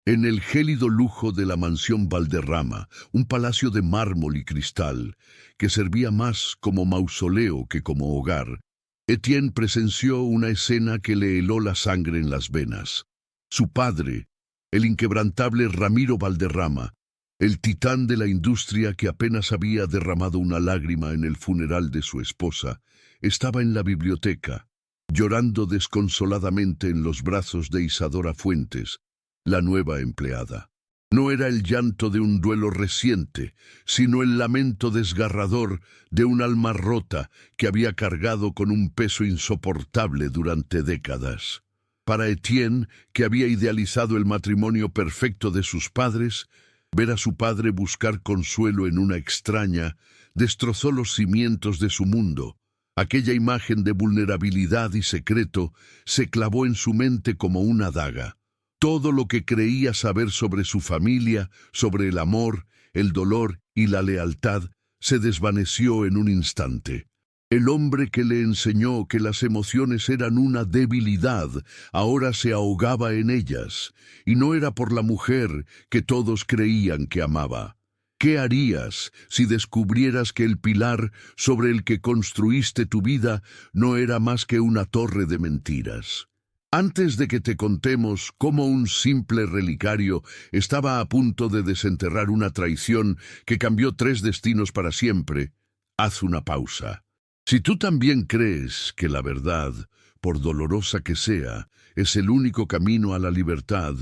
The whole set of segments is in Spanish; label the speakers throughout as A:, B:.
A: En el gélido lujo de la mansión Valderrama, un palacio de mármol y cristal, que servía más como mausoleo que como hogar, Etienne presenció una escena que le heló la sangre en las venas. Su padre, el inquebrantable Ramiro Valderrama, el titán de la industria que apenas había derramado una lágrima en el funeral de su esposa, estaba en la biblioteca, llorando desconsoladamente en los brazos de Isadora Fuentes, la nueva empleada. No era el llanto de un duelo reciente, sino el lamento desgarrador de un alma rota que había cargado con un peso insoportable durante décadas. Para Etienne, que había idealizado el matrimonio perfecto de sus padres, ver a su padre buscar consuelo en una extraña destrozó los cimientos de su mundo. Aquella imagen de vulnerabilidad y secreto se clavó en su mente como una daga. Todo lo que creía saber sobre su familia, sobre el amor, el dolor y la lealtad, se desvaneció en un instante. El hombre que le enseñó que las emociones eran una debilidad, ahora se ahogaba en ellas, y no era por la mujer que todos creían que amaba. ¿Qué harías si descubrieras que el pilar sobre el que construiste tu vida no era más que una torre de mentiras? Antes de que te contemos cómo un simple relicario estaba a punto de desenterrar una traición que cambió 3 destinos para siempre, haz una pausa. Si tú también crees que la verdad, por dolorosa que sea, es el único camino a la libertad,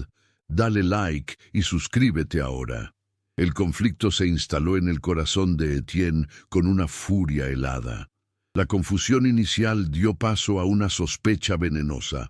A: dale like y suscríbete ahora. El conflicto se instaló en el corazón de Etienne con una furia helada. La confusión inicial dio paso a una sospecha venenosa.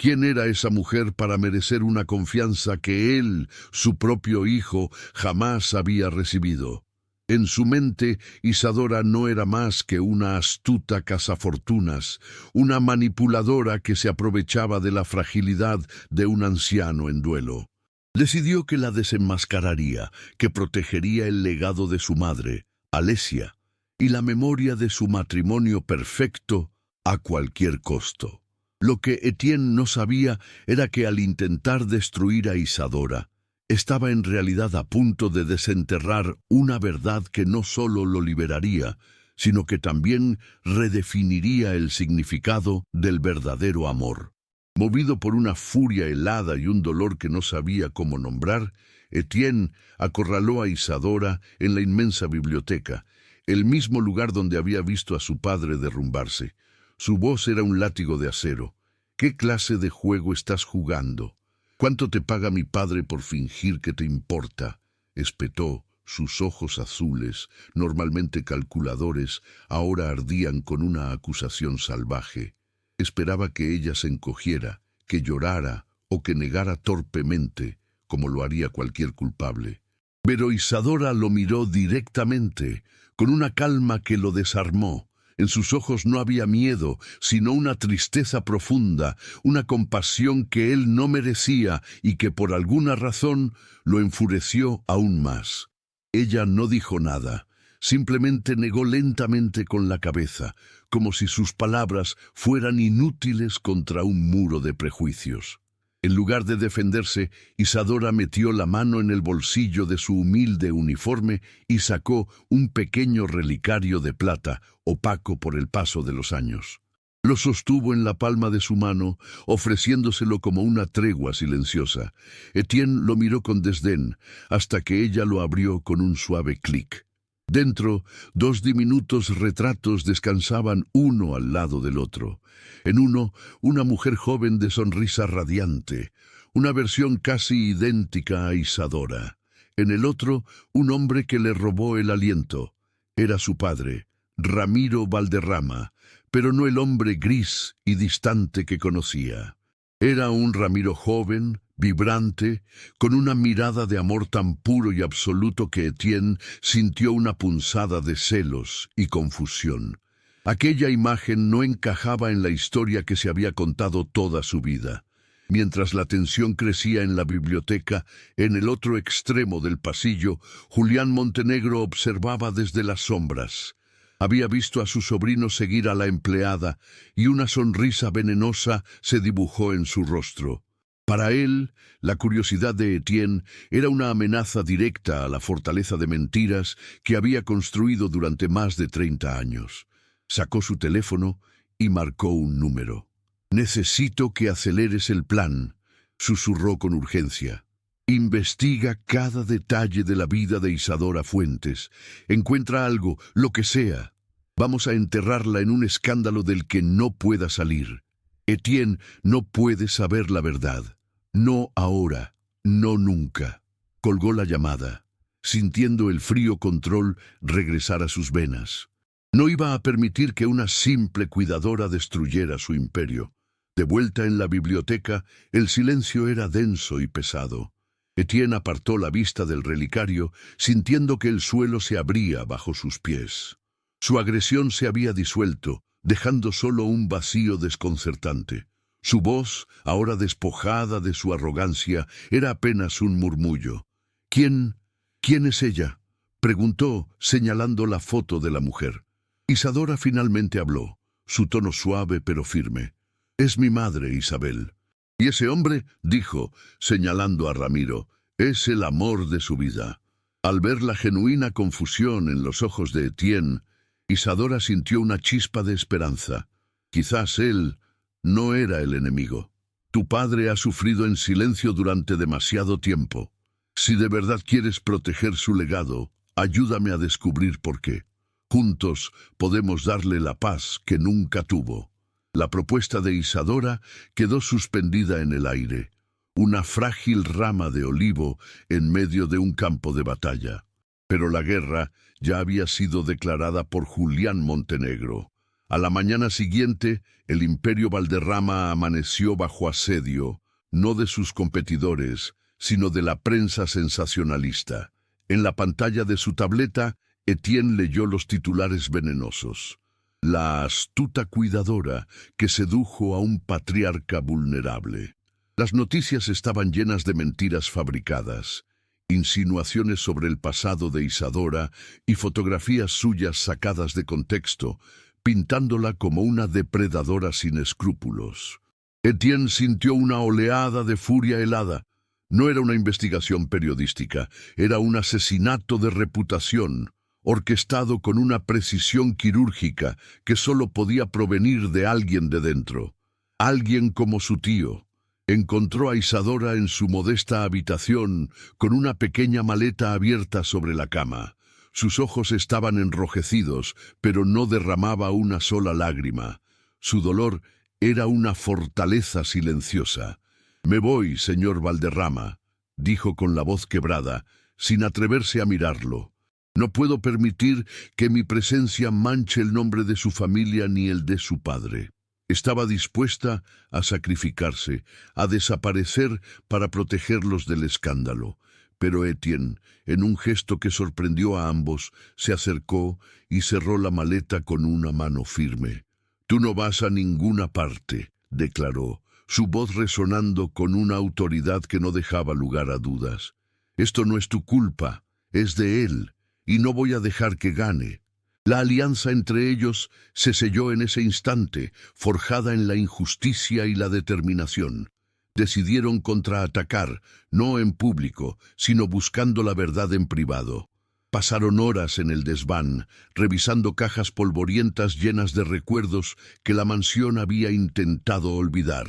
A: ¿Quién era esa mujer para merecer una confianza que él, su propio hijo, jamás había recibido? En su mente, Isadora no era más que una astuta cazafortunas, una manipuladora que se aprovechaba de la fragilidad de un anciano en duelo. Decidió que la desenmascararía, que protegería el legado de su madre, Alesia, y la memoria de su matrimonio perfecto a cualquier costo. Lo que Etienne no sabía era que al intentar destruir a Isadora, estaba en realidad a punto de desenterrar una verdad que no solo lo liberaría, sino que también redefiniría el significado del verdadero amor. Movido por una furia helada y un dolor que no sabía cómo nombrar, Etienne acorraló a Isadora en la inmensa biblioteca, el mismo lugar donde había visto a su padre derrumbarse. Su voz era un látigo de acero. ¿Qué clase de juego estás jugando? ¿Cuánto te paga mi padre por fingir que te importa? Espetó. Sus ojos azules, normalmente calculadores, ahora ardían con una acusación salvaje. Esperaba que ella se encogiera, que llorara o que negara torpemente, como lo haría cualquier culpable. Pero Isadora lo miró directamente, con una calma que lo desarmó. En sus ojos no había miedo, sino una tristeza profunda, una compasión que él no merecía y que por alguna razón lo enfureció aún más. Ella no dijo nada, simplemente negó lentamente con la cabeza, como si sus palabras fueran inútiles contra un muro de prejuicios. En lugar de defenderse, Isadora metió la mano en el bolsillo de su humilde uniforme y sacó un pequeño relicario de plata, opaco por el paso de los años. Lo sostuvo en la palma de su mano, ofreciéndoselo como una tregua silenciosa. Etienne lo miró con desdén, hasta que ella lo abrió con un suave clic. Dentro, 2 diminutos retratos descansaban uno al lado del otro. En uno, una mujer joven de sonrisa radiante, una versión casi idéntica a Isadora. En el otro, un hombre que le robó el aliento. Era su padre, Ramiro Valderrama, pero no el hombre gris y distante que conocía. Era un Ramiro joven, vibrante, con una mirada de amor tan puro y absoluto que Etienne sintió una punzada de celos y confusión. Aquella imagen no encajaba en la historia que se había contado toda su vida. Mientras la tensión crecía en la biblioteca, en el otro extremo del pasillo, Julián Montenegro observaba desde las sombras. Había visto a su sobrino seguir a la empleada y una sonrisa venenosa se dibujó en su rostro. Para él, la curiosidad de Etienne era una amenaza directa a la fortaleza de mentiras que había construido durante más de 30 años. Sacó su teléfono y marcó un número. «Necesito que aceleres el plan», susurró con urgencia. «Investiga cada detalle de la vida de Isadora Fuentes. Encuentra algo, lo que sea. Vamos a enterrarla en un escándalo del que no pueda salir. Etienne no puede saber la verdad. No ahora, no nunca». Colgó la llamada, sintiendo el frío control regresar a sus venas. No iba a permitir que una simple cuidadora destruyera su imperio. De vuelta en la biblioteca, el silencio era denso y pesado. Etienne apartó la vista del relicario, sintiendo que el suelo se abría bajo sus pies. Su agresión se había disuelto, dejando solo un vacío desconcertante. Su voz, ahora despojada de su arrogancia, era apenas un murmullo. «¿Quién es ella?», preguntó, señalando la foto de la mujer. Isadora finalmente habló, su tono suave pero firme. «Es mi madre, Isabel». «Y ese hombre», dijo, señalando a Ramiro, «es el amor de su vida». Al ver la genuina confusión en los ojos de Etienne, Isadora sintió una chispa de esperanza. Quizás él no era el enemigo. «Tu padre ha sufrido en silencio durante demasiado tiempo. Si de verdad quieres proteger su legado, ayúdame a descubrir por qué. Juntos podemos darle la paz que nunca tuvo». La propuesta de Isadora quedó suspendida en el aire, una frágil rama de olivo en medio de un campo de batalla. Pero la guerra ya había sido declarada por Julián Montenegro. A la mañana siguiente, el Imperio Valderrama amaneció bajo asedio, no de sus competidores, sino de la prensa sensacionalista. En la pantalla de su tableta, Etienne leyó los titulares venenosos. «La astuta cuidadora que sedujo a un patriarca vulnerable». Las noticias estaban llenas de mentiras fabricadas, insinuaciones sobre el pasado de Isadora y fotografías suyas sacadas de contexto, pintándola como una depredadora sin escrúpulos. Etienne sintió una oleada de furia helada. No era una investigación periodística, era un asesinato de reputación, orquestado con una precisión quirúrgica que solo podía provenir de alguien de dentro. Alguien como su tío. Encontró a Isadora en su modesta habitación con una pequeña maleta abierta sobre la cama. Sus ojos estaban enrojecidos, pero no derramaba una sola lágrima. Su dolor era una fortaleza silenciosa. «Me voy, señor Valderrama», dijo con la voz quebrada, sin atreverse a mirarlo. «No puedo permitir que mi presencia manche el nombre de su familia ni el de su padre». Estaba dispuesta a sacrificarse, a desaparecer para protegerlos del escándalo. Pero Etienne, en un gesto que sorprendió a ambos, se acercó y cerró la maleta con una mano firme. «Tú no vas a ninguna parte», declaró, su voz resonando con una autoridad que no dejaba lugar a dudas. «Esto no es tu culpa, es de él, y no voy a dejar que gane». La alianza entre ellos se selló en ese instante, forjada en la injusticia y la determinación. Decidieron contraatacar, no en público, sino buscando la verdad en privado. Pasaron horas en el desván, revisando cajas polvorientas llenas de recuerdos que la mansión había intentado olvidar.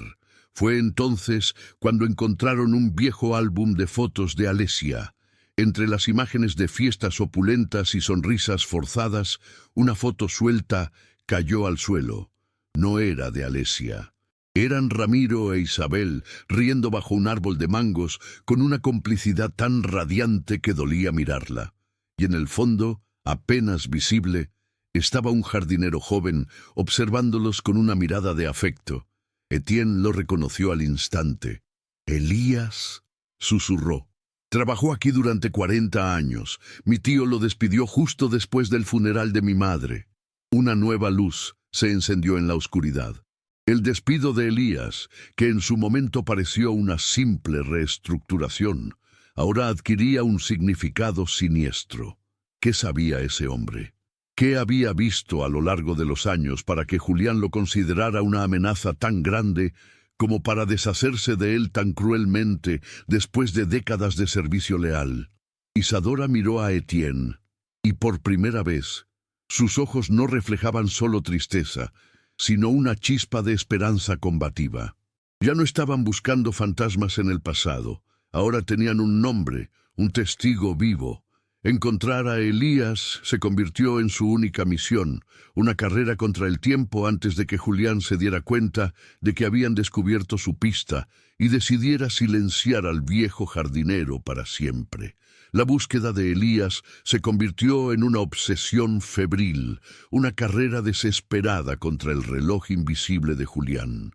A: Fue entonces cuando encontraron un viejo álbum de fotos de Alesia. Entre las imágenes de fiestas opulentas y sonrisas forzadas, una foto suelta cayó al suelo. No era de Alesia. Eran Ramiro e Isabel riendo bajo un árbol de mangos con una complicidad tan radiante que dolía mirarla. Y en el fondo, apenas visible, estaba un jardinero joven observándolos con una mirada de afecto. Etienne lo reconoció al instante. «Elías», susurró. «Trabajó aquí durante 40 años. Mi tío lo despidió justo después del funeral de mi madre». Una nueva luz se encendió en la oscuridad. El despido de Elías, que en su momento pareció una simple reestructuración, ahora adquiría un significado siniestro. ¿Qué sabía ese hombre? ¿Qué había visto a lo largo de los años para que Julián lo considerara una amenaza tan grande como para deshacerse de él tan cruelmente después de décadas de servicio leal. Isadora miró a Etienne, y por primera vez, sus ojos no reflejaban solo tristeza, sino una chispa de esperanza combativa. Ya no estaban buscando fantasmas en el pasado, ahora tenían un nombre, un testigo vivo. Encontrar a Elías se convirtió en su única misión, una carrera contra el tiempo antes de que Julián se diera cuenta de que habían descubierto su pista y decidiera silenciar al viejo jardinero para siempre. La búsqueda de Elías se convirtió en una obsesión febril, una carrera desesperada contra el reloj invisible de Julián.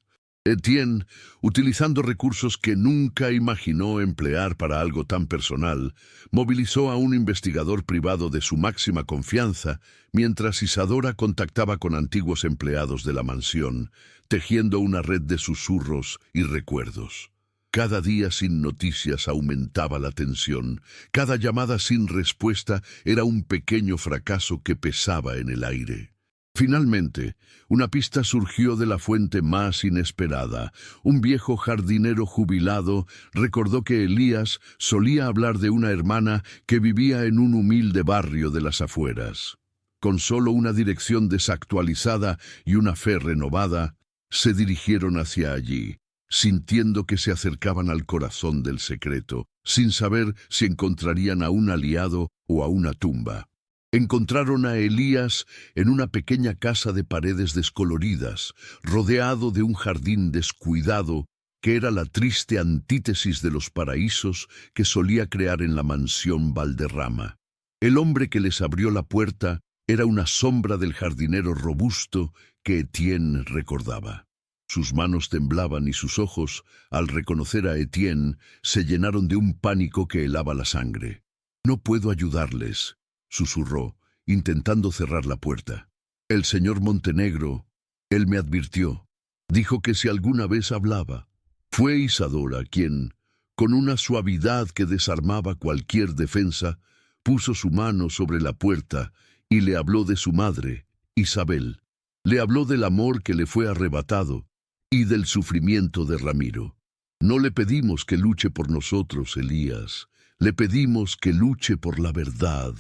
A: Etienne, utilizando recursos que nunca imaginó emplear para algo tan personal, movilizó a un investigador privado de su máxima confianza, mientras Isadora contactaba con antiguos empleados de la mansión, tejiendo una red de susurros y recuerdos. Cada día sin noticias aumentaba la tensión. Cada llamada sin respuesta era un pequeño fracaso que pesaba en el aire. Finalmente, una pista surgió de la fuente más inesperada. Un viejo jardinero jubilado recordó que Elías solía hablar de una hermana que vivía en un humilde barrio de las afueras. Con solo una dirección desactualizada y una fe renovada, se dirigieron hacia allí, sintiendo que se acercaban al corazón del secreto, sin saber si encontrarían a un aliado o a una tumba. Encontraron a Elías en una pequeña casa de paredes descoloridas, rodeado de un jardín descuidado, que era la triste antítesis de los paraísos que solía crear en la mansión Valderrama. El hombre que les abrió la puerta era una sombra del jardinero robusto que Etienne recordaba. Sus manos temblaban y sus ojos, al reconocer a Etienne, se llenaron de un pánico que helaba la sangre. «No puedo ayudarles», susurró, intentando cerrar la puerta. «El señor Montenegro, él me advirtió. Dijo que si alguna vez hablaba». Fue Isadora quien, con una suavidad que desarmaba cualquier defensa, puso su mano sobre la puerta y le habló de su madre, Isabel. Le habló del amor que le fue arrebatado y del sufrimiento de Ramiro. «No le pedimos que luche por nosotros, Elías. Le pedimos que luche por la verdad».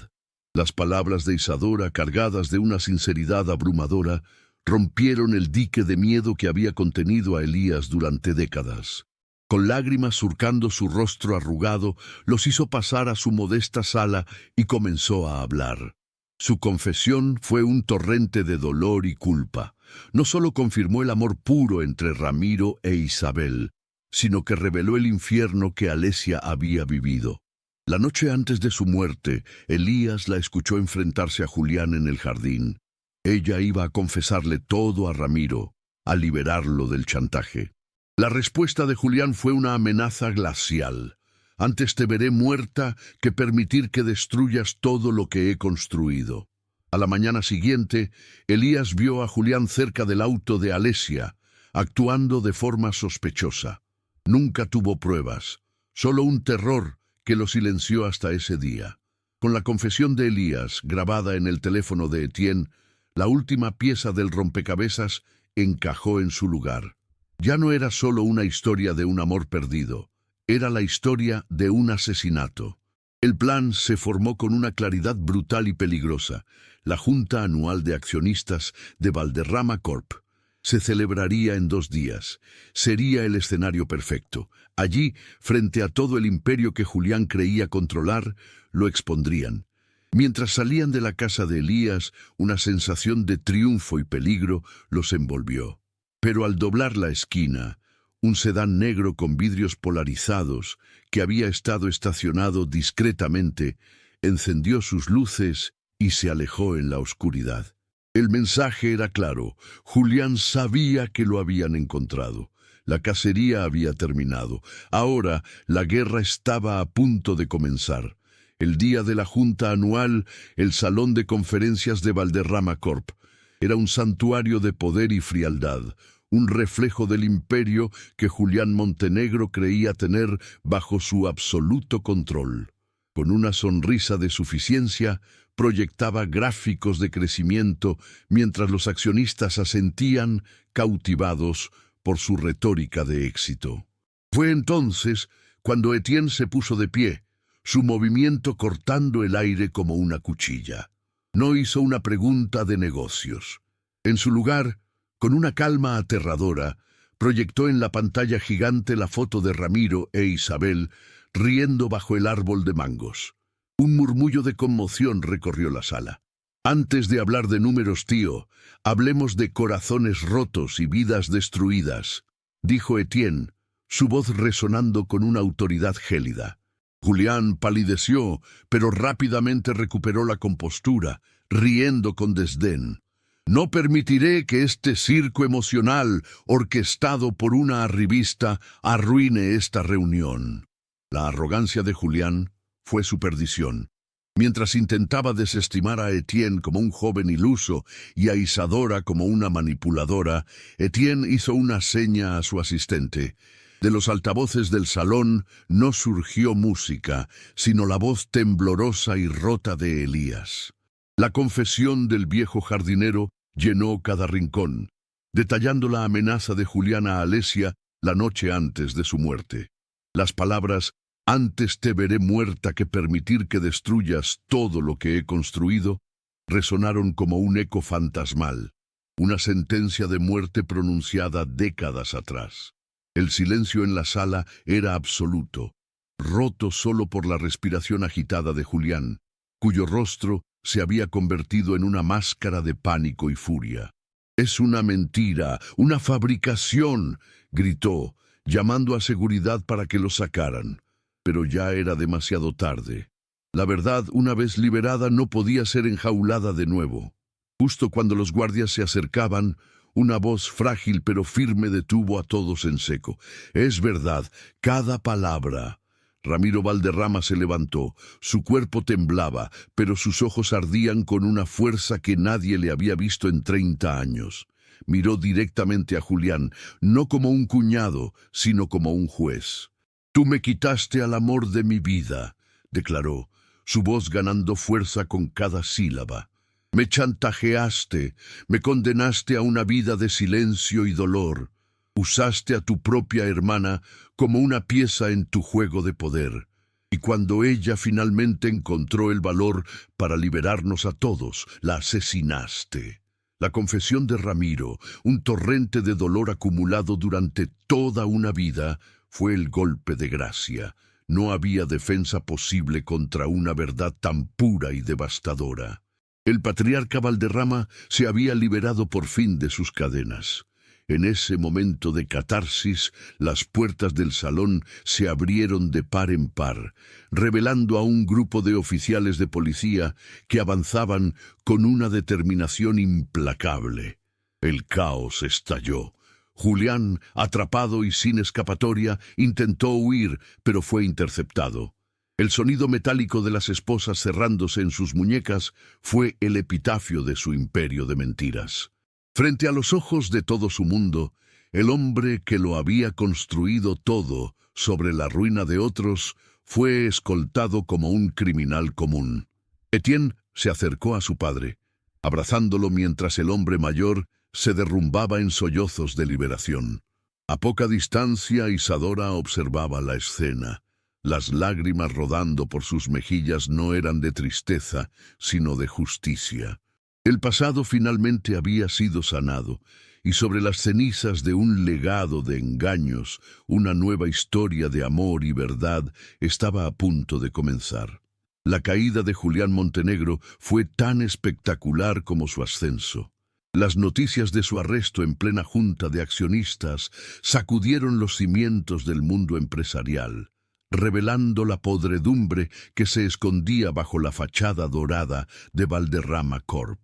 A: Las palabras de Isadora, cargadas de una sinceridad abrumadora, rompieron el dique de miedo que había contenido a Elías durante décadas. Con lágrimas surcando su rostro arrugado, los hizo pasar a su modesta sala y comenzó a hablar. Su confesión fue un torrente de dolor y culpa. No solo confirmó el amor puro entre Ramiro e Isabel, sino que reveló el infierno que Alesia había vivido. La noche antes de su muerte, Elías la escuchó enfrentarse a Julián en el jardín. Ella iba a confesarle todo a Ramiro, a liberarlo del chantaje. La respuesta de Julián fue una amenaza glacial. «Antes te veré muerta que permitir que destruyas todo lo que he construido». A la mañana siguiente, Elías vio a Julián cerca del auto de Alesia, actuando de forma sospechosa. Nunca tuvo pruebas, solo un terror que lo silenció hasta ese día. Con la confesión de Elías grabada en el teléfono de Etienne, la última pieza del rompecabezas encajó en su lugar. Ya no era solo una historia de un amor perdido, era la historia de un asesinato. El plan se formó con una claridad brutal y peligrosa. La Junta Anual de Accionistas de Valderrama Corp. Se celebraría en 2 días. Sería el escenario perfecto. Allí, frente a todo el imperio que Julián creía controlar, lo expondrían. Mientras salían de la casa de Elías, una sensación de triunfo y peligro los envolvió. Pero al doblar la esquina, un sedán negro con vidrios polarizados, que había estado estacionado discretamente, encendió sus luces y se alejó en la oscuridad. El mensaje era claro. Julián sabía que lo habían encontrado. La cacería había terminado. Ahora la guerra estaba a punto de comenzar. El día de la Junta Anual, el Salón de Conferencias de Valderrama Corp. Era un santuario de poder y frialdad, un reflejo del imperio que Julián Montenegro creía tener bajo su absoluto control. Con una sonrisa de suficiencia, proyectaba gráficos de crecimiento mientras los accionistas asentían, cautivados por su retórica de éxito. Fue entonces cuando Etienne se puso de pie, su movimiento cortando el aire como una cuchilla. No hizo una pregunta de negocios. En su lugar, con una calma aterradora, proyectó en la pantalla gigante la foto de Ramiro e Isabel riendo bajo el árbol de mangos. Un murmullo de conmoción recorrió la sala. Antes de hablar de números, tío, hablemos de corazones rotos y vidas destruidas, dijo Etienne, su voz resonando con una autoridad gélida. Julián palideció, pero rápidamente recuperó la compostura, riendo con desdén. No permitiré que este circo emocional, orquestado por una arribista, arruine esta reunión. La arrogancia de Julián fue su perdición. Mientras intentaba desestimar a Etienne como un joven iluso y a Isadora como una manipuladora, Etienne hizo una seña a su asistente. De los altavoces del salón no surgió música, sino la voz temblorosa y rota de Elías. La confesión del viejo jardinero llenó cada rincón, detallando la amenaza de Julián a Alesia la noche antes de su muerte. Las palabras «Antes te veré muerta que permitir que destruyas todo lo que he construido» resonaron como un eco fantasmal, una sentencia de muerte pronunciada décadas atrás. El silencio en la sala era absoluto, roto solo por la respiración agitada de Julián, cuyo rostro se había convertido en una máscara de pánico y furia. «Es una mentira, una fabricación», gritó, llamando a seguridad para que lo sacaran. Pero ya era demasiado tarde. La verdad, una vez liberada, no podía ser enjaulada de nuevo. Justo cuando los guardias se acercaban, una voz frágil pero firme detuvo a todos en seco. «Es verdad, cada palabra». Ramiro Valderrama se levantó. Su cuerpo temblaba, pero sus ojos ardían con una fuerza que nadie le había visto en 30 años. Miró directamente a Julián, no como un cuñado, sino como un juez. «Tú me quitaste al amor de mi vida», declaró, su voz ganando fuerza con cada sílaba. «Me chantajeaste, me condenaste a una vida de silencio y dolor. Usaste a tu propia hermana como una pieza en tu juego de poder. Y cuando ella finalmente encontró el valor para liberarnos a todos, la asesinaste». La confesión de Ramiro, un torrente de dolor acumulado durante toda una vida, fue el golpe de gracia. No había defensa posible contra una verdad tan pura y devastadora. El patriarca Valderrama se había liberado por fin de sus cadenas. En ese momento de catarsis, las puertas del salón se abrieron de par en par, revelando a un grupo de oficiales de policía que avanzaban con una determinación implacable. El caos estalló. Julián, atrapado y sin escapatoria, intentó huir, pero fue interceptado. El sonido metálico de las esposas cerrándose en sus muñecas fue el epitafio de su imperio de mentiras. Frente a los ojos de todo su mundo, el hombre que lo había construido todo sobre la ruina de otros fue escoltado como un criminal común. Etienne se acercó a su padre, abrazándolo mientras el hombre mayor se derrumbaba en sollozos de liberación. A poca distancia, Isadora observaba la escena. Las lágrimas rodando por sus mejillas no eran de tristeza, sino de justicia. El pasado finalmente había sido sanado, y sobre las cenizas de un legado de engaños, una nueva historia de amor y verdad estaba a punto de comenzar. La caída de Julián Montenegro fue tan espectacular como su ascenso. Las noticias de su arresto en plena junta de accionistas sacudieron los cimientos del mundo empresarial, revelando la podredumbre que se escondía bajo la fachada dorada de Valderrama Corp.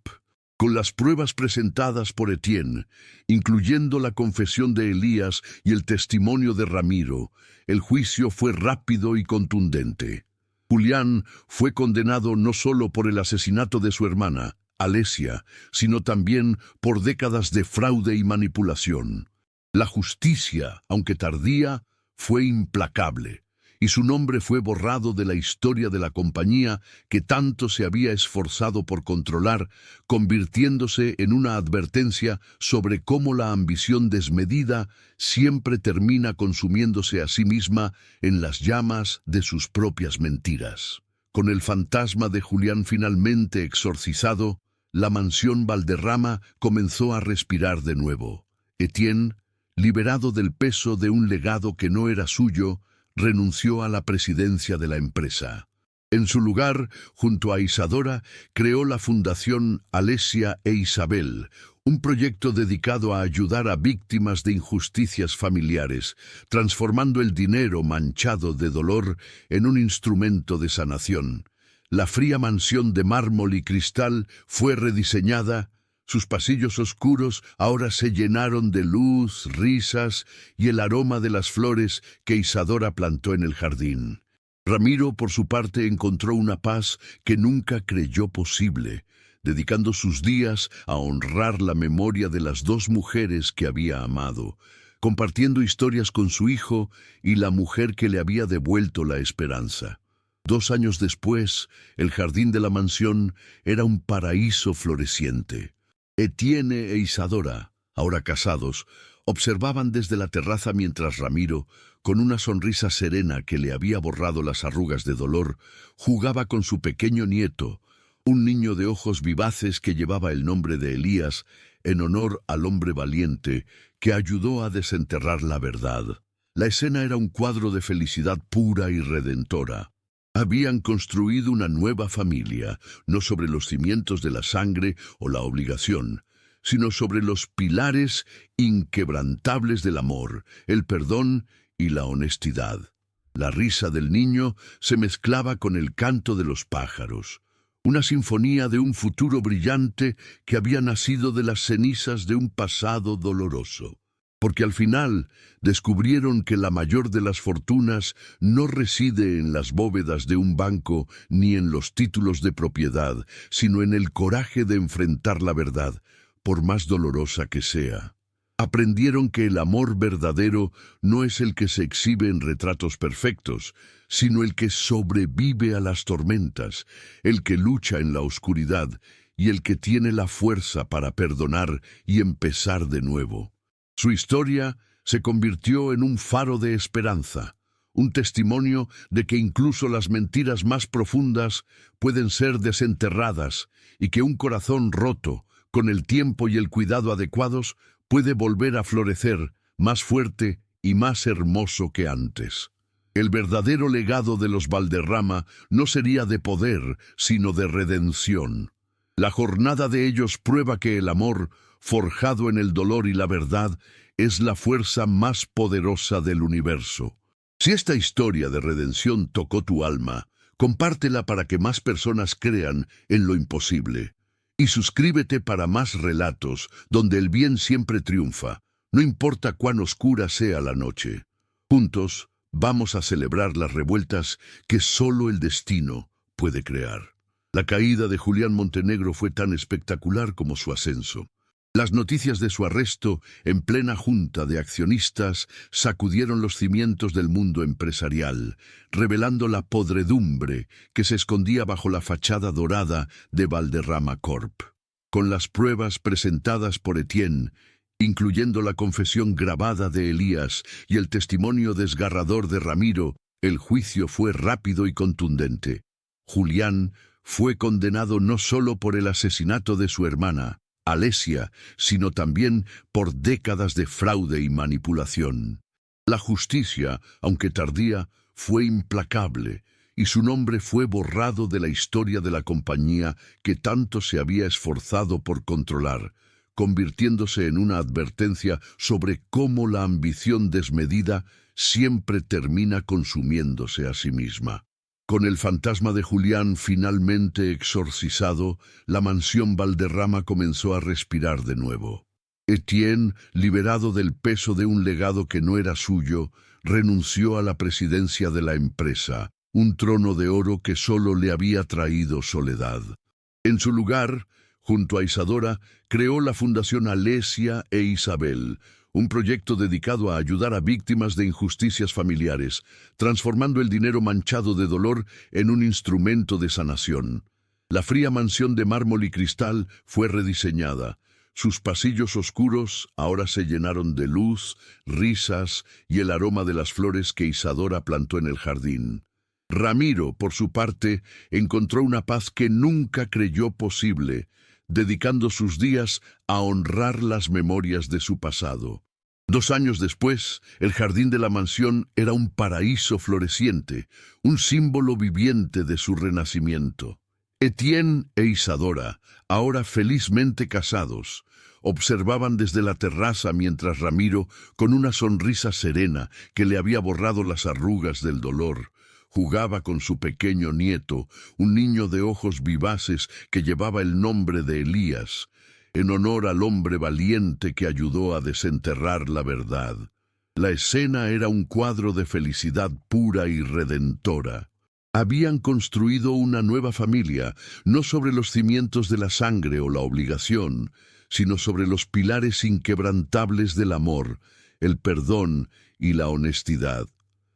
A: Con las pruebas presentadas por Etienne, incluyendo la confesión de Elías y el testimonio de Ramiro, el juicio fue rápido y contundente. Julián fue condenado no solo por el asesinato de su hermana, Alesia, sino también por décadas de fraude y manipulación. La justicia, aunque tardía, fue implacable, y su nombre fue borrado de la historia de la compañía que tanto se había esforzado por controlar, convirtiéndose en una advertencia sobre cómo la ambición desmedida siempre termina consumiéndose a sí misma en las llamas de sus propias mentiras. Con el fantasma de Julián finalmente exorcizado, la mansión Valderrama comenzó a respirar de nuevo. Etienne, liberado del peso de un legado que no era suyo, renunció a la presidencia de la empresa. En su lugar, junto a Isadora, creó la Fundación Alesia e Isabel, un proyecto dedicado a ayudar a víctimas de injusticias familiares, transformando el dinero manchado de dolor en un instrumento de sanación. La fría mansión de mármol y cristal fue rediseñada. Sus pasillos oscuros ahora se llenaron de luz, risas y el aroma de las flores que Isadora plantó en el jardín. Ramiro, por su parte, encontró una paz que nunca creyó posible, dedicando sus días a honrar la memoria de las dos mujeres que había amado, compartiendo historias con su hijo y la mujer que le había devuelto la esperanza. 2 años después, el jardín de la mansión era un paraíso floreciente. Etienne e Isadora, ahora casados, observaban desde la terraza mientras Ramiro, con una sonrisa serena que le había borrado las arrugas de dolor, jugaba con su pequeño nieto, un niño de ojos vivaces que llevaba el nombre de Elías en honor al hombre valiente que ayudó a desenterrar la verdad. La escena era un cuadro de felicidad pura y redentora. Habían construido una nueva familia, no sobre los cimientos de la sangre o la obligación, sino sobre los pilares inquebrantables del amor, el perdón y la honestidad. La risa del niño se mezclaba con el canto de los pájaros, una sinfonía de un futuro brillante que había nacido de las cenizas de un pasado doloroso. Porque al final descubrieron que la mayor de las fortunas no reside en las bóvedas de un banco ni en los títulos de propiedad, sino en el coraje de enfrentar la verdad, por más dolorosa que sea. Aprendieron que el amor verdadero no es el que se exhibe en retratos perfectos, sino el que sobrevive a las tormentas, el que lucha en la oscuridad y el que tiene la fuerza para perdonar y empezar de nuevo. Su historia se convirtió en un faro de esperanza, un testimonio de que incluso las mentiras más profundas pueden ser desenterradas y que un corazón roto, con el tiempo y el cuidado adecuados, puede volver a florecer más fuerte y más hermoso que antes. El verdadero legado de los Valderrama no sería de poder, sino de redención. La jornada de ellos prueba que el amor, forjado en el dolor y la verdad, es la fuerza más poderosa del universo. Si esta historia de redención tocó tu alma, compártela para que más personas crean en lo imposible. Y suscríbete para más relatos donde el bien siempre triunfa, no importa cuán oscura sea la noche. Juntos vamos a celebrar las revueltas que solo el destino puede crear. La caída de Julián Montenegro fue tan espectacular como su ascenso. Las noticias de su arresto en plena junta de accionistas sacudieron los cimientos del mundo empresarial, revelando la podredumbre que se escondía bajo la fachada dorada de Valderrama Corp. Con las pruebas presentadas por Etienne, incluyendo la confesión grabada de Elías y el testimonio desgarrador de Ramiro, el juicio fue rápido y contundente. Julián fue condenado no solo por el asesinato de su hermana, Alesia, sino también por décadas de fraude y manipulación. La justicia, aunque tardía, fue implacable, y su nombre fue borrado de la historia de la compañía que tanto se había esforzado por controlar, convirtiéndose en una advertencia sobre cómo la ambición desmedida siempre termina consumiéndose a sí misma. Con el fantasma de Julián finalmente exorcizado, la mansión Valderrama comenzó a respirar de nuevo. Etienne, liberado del peso de un legado que no era suyo, renunció a la presidencia de la empresa, un trono de oro que solo le había traído soledad. En su lugar, junto a Isadora, creó la Fundación Alesia e Isabel, un proyecto dedicado a ayudar a víctimas de injusticias familiares, transformando el dinero manchado de dolor en un instrumento de sanación. La fría mansión de mármol y cristal fue rediseñada. Sus pasillos oscuros ahora se llenaron de luz, risas y el aroma de las flores que Isadora plantó en el jardín. Ramiro, por su parte, encontró una paz que nunca creyó posible, dedicando sus días a honrar las memorias de su pasado. 2 años después, el jardín de la mansión era un paraíso floreciente, un símbolo viviente de su renacimiento. Etienne e Isadora, ahora felizmente casados, observaban desde la terraza mientras Ramiro, con una sonrisa serena que le había borrado las arrugas del dolor, jugaba con su pequeño nieto, un niño de ojos vivaces que llevaba el nombre de Elías, en honor al hombre valiente que ayudó a desenterrar la verdad. La escena era un cuadro de felicidad pura y redentora. Habían construido una nueva familia, no sobre los cimientos de la sangre o la obligación, sino sobre los pilares inquebrantables del amor, el perdón y la honestidad.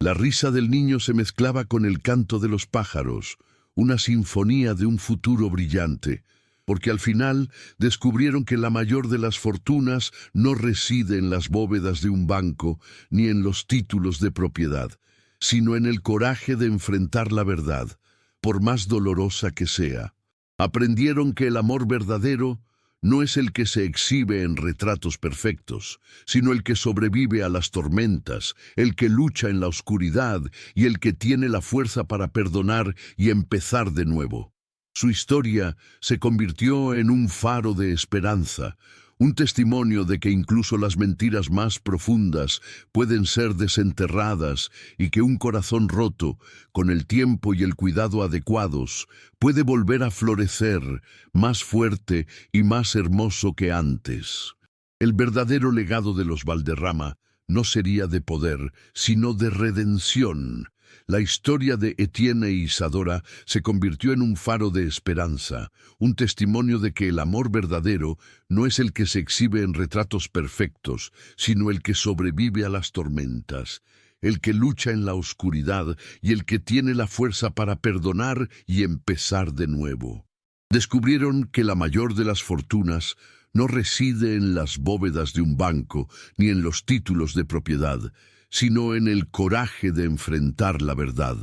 A: La risa del niño se mezclaba con el canto de los pájaros, una sinfonía de un futuro brillante, porque al final descubrieron que la mayor de las fortunas no reside en las bóvedas de un banco ni en los títulos de propiedad, sino en el coraje de enfrentar la verdad, por más dolorosa que sea. Aprendieron que el amor verdadero no es el que se exhibe en retratos perfectos, sino el que sobrevive a las tormentas, el que lucha en la oscuridad y el que tiene la fuerza para perdonar y empezar de nuevo. Su historia se convirtió en un faro de esperanza, un testimonio de que incluso las mentiras más profundas pueden ser desenterradas y que un corazón roto, con el tiempo y el cuidado adecuados, puede volver a florecer más fuerte y más hermoso que antes. El verdadero legado de los Valderrama no sería de poder, sino de redención. La historia de Etienne e Isadora se convirtió en un faro de esperanza, un testimonio de que el amor verdadero no es el que se exhibe en retratos perfectos, sino el que sobrevive a las tormentas, el que lucha en la oscuridad y el que tiene la fuerza para perdonar y empezar de nuevo. Descubrieron que la mayor de las fortunas no reside en las bóvedas de un banco ni en los títulos de propiedad, sino en el coraje de enfrentar la verdad,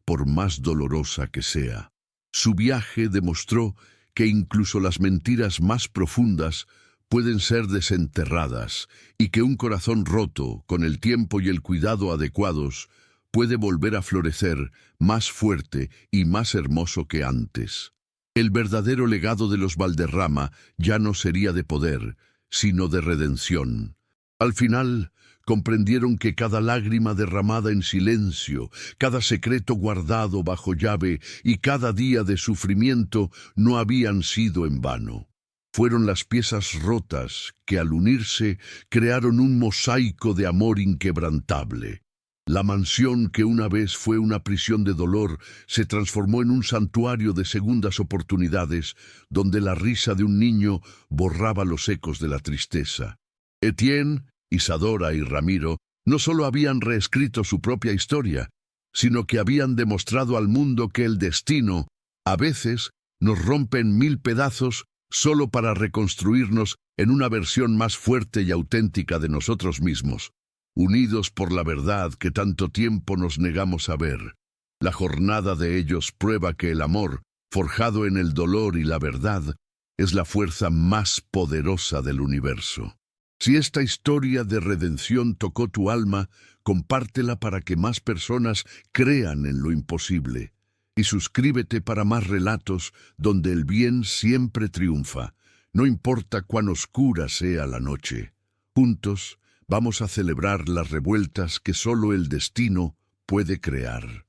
A: por más dolorosa que sea. Su viaje demostró que incluso las mentiras más profundas pueden ser desenterradas y que un corazón roto, con el tiempo y el cuidado adecuados, puede volver a florecer más fuerte y más hermoso que antes. El verdadero legado de los Valderrama ya no sería de poder, sino de redención. Al final, comprendieron que cada lágrima derramada en silencio, cada secreto guardado bajo llave y cada día de sufrimiento no habían sido en vano. Fueron las piezas rotas que al unirse crearon un mosaico de amor inquebrantable. La mansión que una vez fue una prisión de dolor se transformó en un santuario de segundas oportunidades donde la risa de un niño borraba los ecos de la tristeza. Etienne, Isadora y Ramiro no solo habían reescrito su propia historia, sino que habían demostrado al mundo que el destino, a veces, nos rompe en 1000 pedazos solo para reconstruirnos en una versión más fuerte y auténtica de nosotros mismos, unidos por la verdad que tanto tiempo nos negamos a ver. La jornada de ellos prueba que el amor, forjado en el dolor y la verdad, es la fuerza más poderosa del universo. Si esta historia de redención tocó tu alma, compártela para que más personas crean en lo imposible. Y suscríbete para más relatos donde el bien siempre triunfa, no importa cuán oscura sea la noche. Juntos vamos a celebrar las revueltas que solo el destino puede crear.